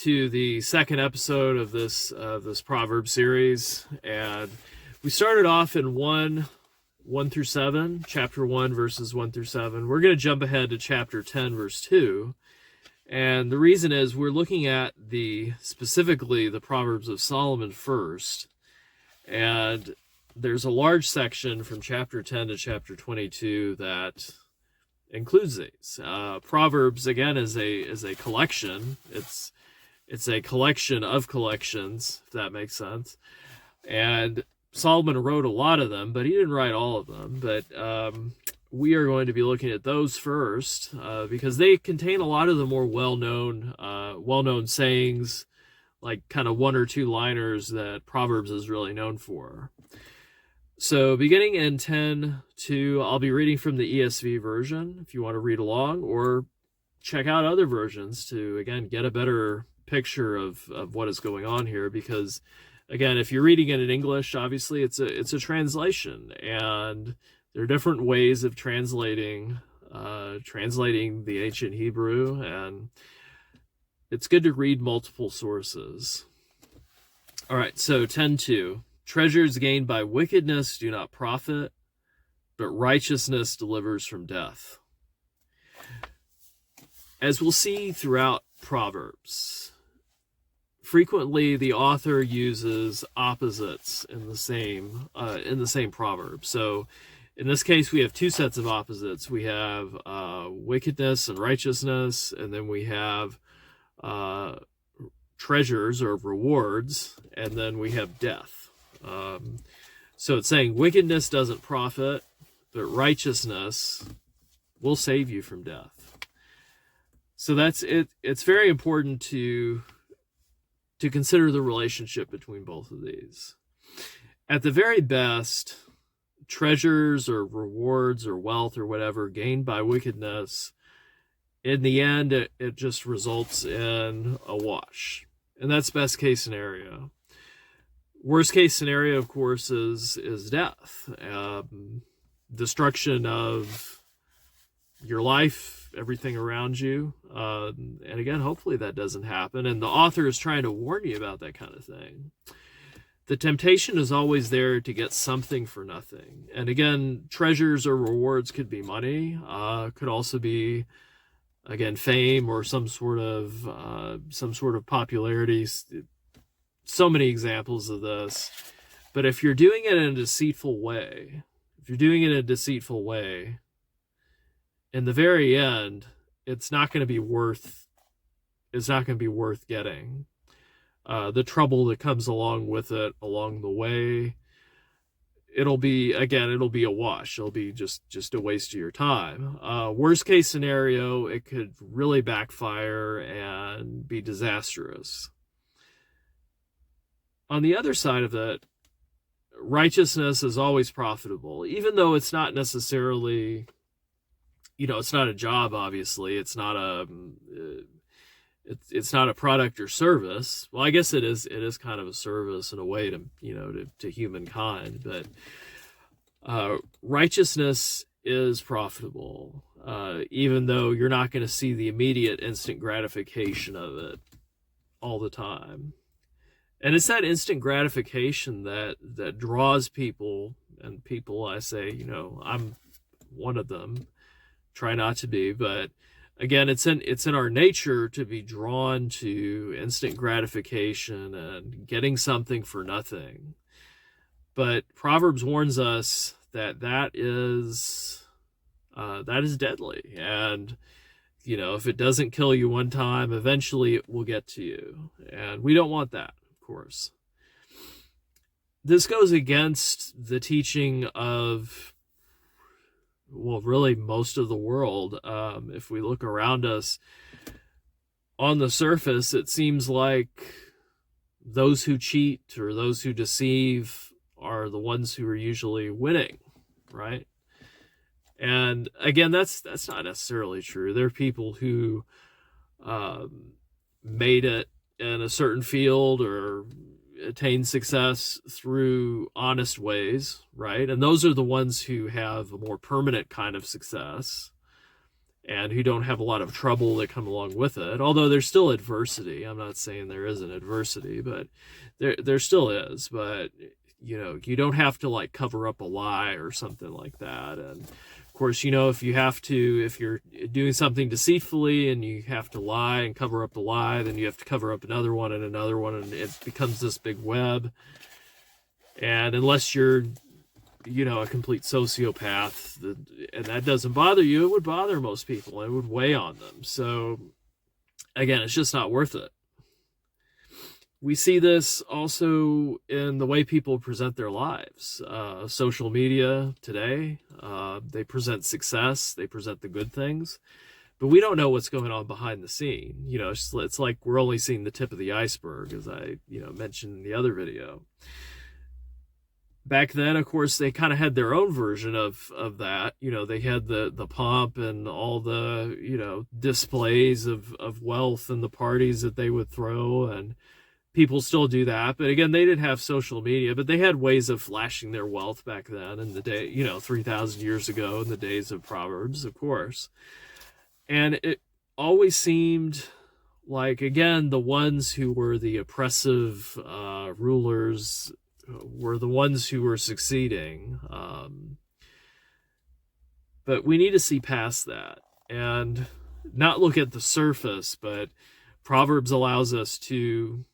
to the second episode of this Proverbs series, and we started off in 1 through 7, chapter 1, verses 1 through 7. We're going to jump ahead to chapter 10, verse 2, and the reason is we're looking at specifically the Proverbs of Solomon first, and there's a large section from chapter 10 to chapter 22 that includes these. Proverbs, again, is a collection. It's a collection of collections, if that makes sense. And Solomon wrote a lot of them, but he didn't write all of them. But we are going to be looking at those first because they contain a lot of the more well-known sayings, like kind of one or two liners that Proverbs is really known for. So beginning in 10:2, I'll be reading from the ESV version if you want to read along, or check out other versions to, again, get a better picture of what is going on here. Because, again, if you're reading it in English, obviously it's a translation, and there are different ways of translating the ancient Hebrew, and it's good to read multiple sources. All right, so 10:2. Treasures gained by wickedness do not profit, but righteousness delivers from death. As we'll see throughout Proverbs, frequently the author uses opposites in the same proverb. So in this case, we have two sets of opposites. We have wickedness and righteousness, and then we have treasures or rewards, and then we have death. So it's saying wickedness doesn't profit, but righteousness will save you from death. So that's it. It's very important to consider the relationship between both of these. At the very best, treasures or rewards or wealth or whatever gained by wickedness, in the end, it just results in a wash. And that's best case scenario. Worst case scenario, of course, is death, destruction of your life, everything around you. And again, hopefully that doesn't happen. And the author is trying to warn you about that kind of thing. The temptation is always there to get something for nothing. And again, treasures or rewards could be money, could also be, again, fame or some sort of popularity. So many examples of this. But if you're doing it in a deceitful way, in the very end, it's not going to be worth getting. The trouble that comes along with it along the way, it'll be a wash. It'll be just a waste of your time. Worst case scenario, it could really backfire and be disastrous. On the other side of that, righteousness is always profitable, even though it's not necessarily, it's not a job, obviously. It's not a product or service. Well, I guess it is kind of a service in a way to humankind, but righteousness is profitable, even though you're not going to see the immediate instant gratification of it all the time. And it's that instant gratification that draws people, and people, I say, I'm one of them. Try not to be, but again, it's in our nature to be drawn to instant gratification and getting something for nothing. But Proverbs warns us that is deadly, and if it doesn't kill you one time, eventually it will get to you, and we don't want that. Course. This goes against the teaching of, well, really most of the world. If we look around us, on the surface, it seems like those who cheat or those who deceive are the ones who are usually winning, right? And again, that's not necessarily true. There are people who made it in a certain field or attain success through honest ways, right? And those are the ones who have a more permanent kind of success. and who don't have a lot of trouble that come along with it. Although there's still adversity. I'm not saying there isn't adversity, but there still is. But you don't have to like cover up a lie or something like that. And of course, if you're doing something deceitfully and you have to lie and cover up the lie, then you have to cover up another one, and it becomes this big web. And unless you're a complete sociopath, and that doesn't bother you, it would bother most people, and it would weigh on them. So again, it's just not worth it. We see this also in the way people present their lives. Social media today, they present success, they present the good things, but we don't know what's going on behind the scene. It's like we're only seeing the tip of the iceberg, as I mentioned in the other video. Back then, of course, they kind of had their own version of that. They had the pomp and all the, displays of wealth and the parties that they would throw, and people still do that. But again, they didn't have social media, but they had ways of flashing their wealth back then in the day, 3,000 years ago, in the days of Proverbs, of course. And it always seemed like, again, the ones who were the oppressive rulers were the ones who were succeeding. But we need to see past that and not look at the surface, but Proverbs allows us to,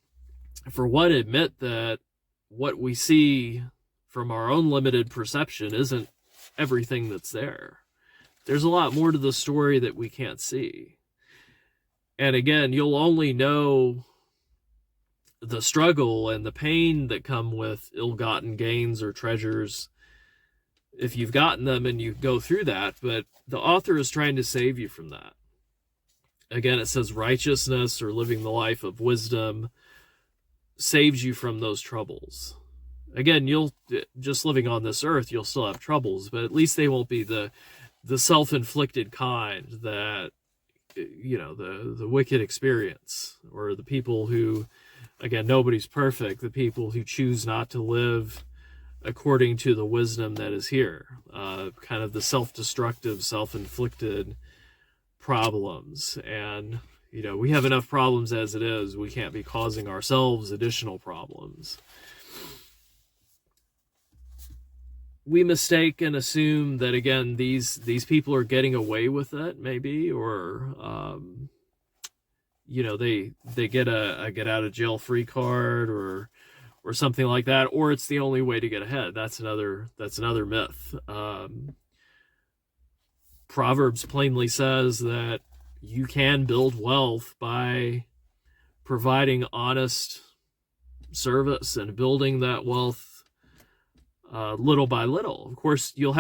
for one, admit that what we see from our own limited perception isn't everything that's there. There's a lot more to the story that we can't see. And again, you'll only know the struggle and the pain that come with ill-gotten gains or treasures if you've gotten them and you go through that. But the author is trying to save you from that. Again, it says righteousness, or living the life of wisdom, saves you from those troubles. Again, you'll just living on this earth, you'll still have troubles, but at least they won't be the self-inflicted kind that the wicked experience, or the people who, again, nobody's perfect, the people who choose not to live according to the wisdom that is here, kind of the self-destructive, self-inflicted problems. And we have enough problems as it is. We can't be causing ourselves additional problems. We mistake and assume that, again, these people are getting away with it, maybe, or they get a get out of jail free card, or something like that, or it's the only way to get ahead. That's another myth. Proverbs plainly says that you can build wealth by providing honest service and building that wealth little by little. Of course, you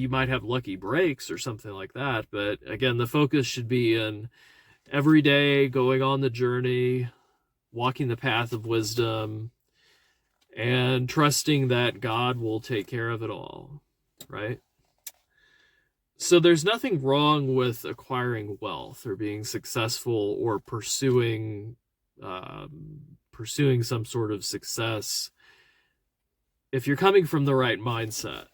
might have lucky breaks or something like that, but again, the focus should be in every day going on the journey, walking the path of wisdom, and trusting that God will take care of it all, right? So there's nothing wrong with acquiring wealth or being successful or pursuing some sort of success if you're coming from the right mindset.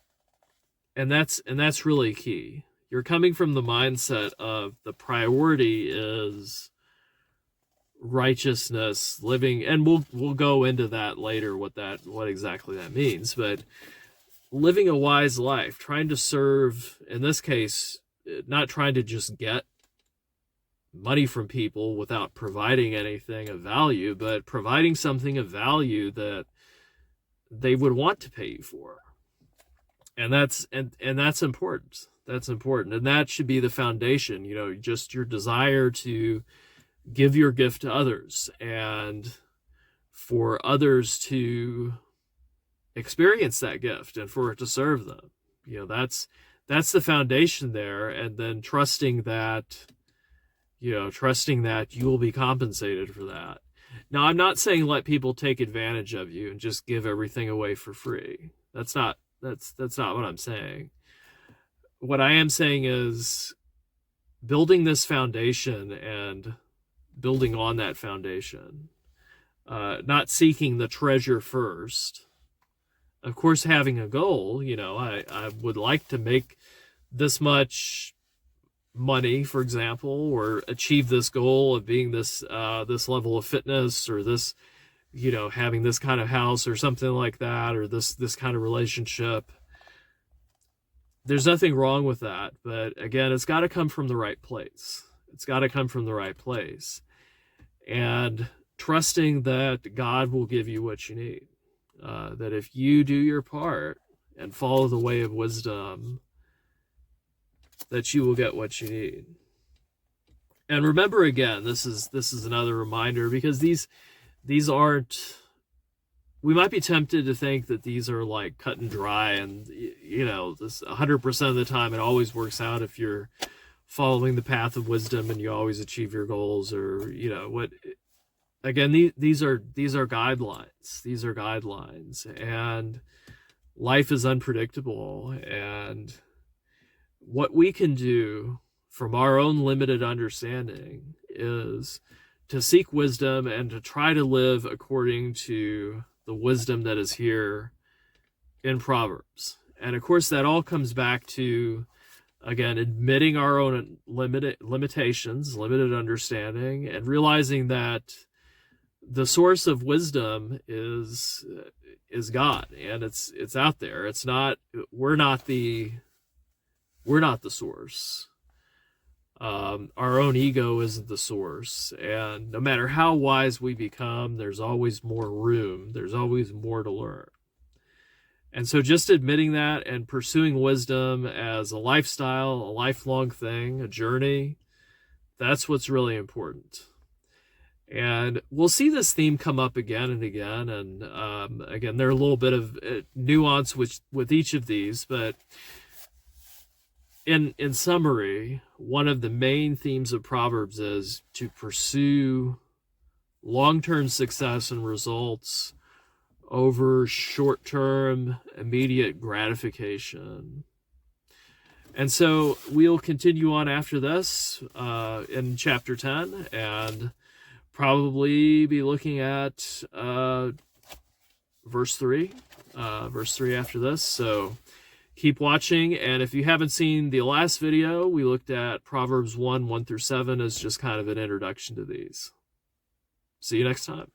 And that's really key. You're coming from the mindset of the priority is righteousness, living, and we'll go into that later, what exactly that means, but living a wise life, trying to serve, in this case, not trying to just get money from people without providing anything of value, but providing something of value that they would want to pay you for. And that's important. That's important. And that should be the foundation, just your desire to give your gift to others and for others to experience that gift and for it to serve them. That's the foundation there. And then trusting that you will be compensated for that. Now, I'm not saying let people take advantage of you and just give everything away for free. That's not what I'm saying. What I am saying is building this foundation and building on that foundation, not seeking the treasure first. Of course, having a goal, I would like to make this much money, for example, or achieve this goal of being this this level of fitness, or this, you know, having this kind of house or something like that, or this kind of relationship. There's nothing wrong with that, but again, it's got to come from the right place. It's got to come from the right place, and trusting that God will give you what you need. That if you do your part and follow the way of wisdom, that you will get what you need. And remember, again, this is another reminder, because these aren't, we might be tempted to think that these are like cut and dry, and you know, this 100% of the time it always works out if you're following the path of wisdom and you always achieve your goals, or you know what. Again, these are guidelines. These are guidelines, and life is unpredictable, and what we can do from our own limited understanding is to seek wisdom and to try to live according to the wisdom that is here in Proverbs. And of course, that all comes back to, again, admitting our own limitations, limited understanding, and realizing that the source of wisdom is God, and it's out there. It's not, we're not the source. Our own ego isn't the source, and no matter how wise we become, there's always more room. There's always more to learn. And so just admitting that and pursuing wisdom as a lifestyle, a lifelong thing, a journey, that's what's really important. And we'll see this theme come up again and again. And again, there are a little bit of nuance with each of these, but in summary, one of the main themes of Proverbs is to pursue long-term success and results over short-term immediate gratification. And so we'll continue on after this in chapter 10, and probably be looking at verse 3 after this. So keep watching, and if you haven't seen the last video, we looked at Proverbs 1 through 7 as just kind of an introduction to these. See you next time.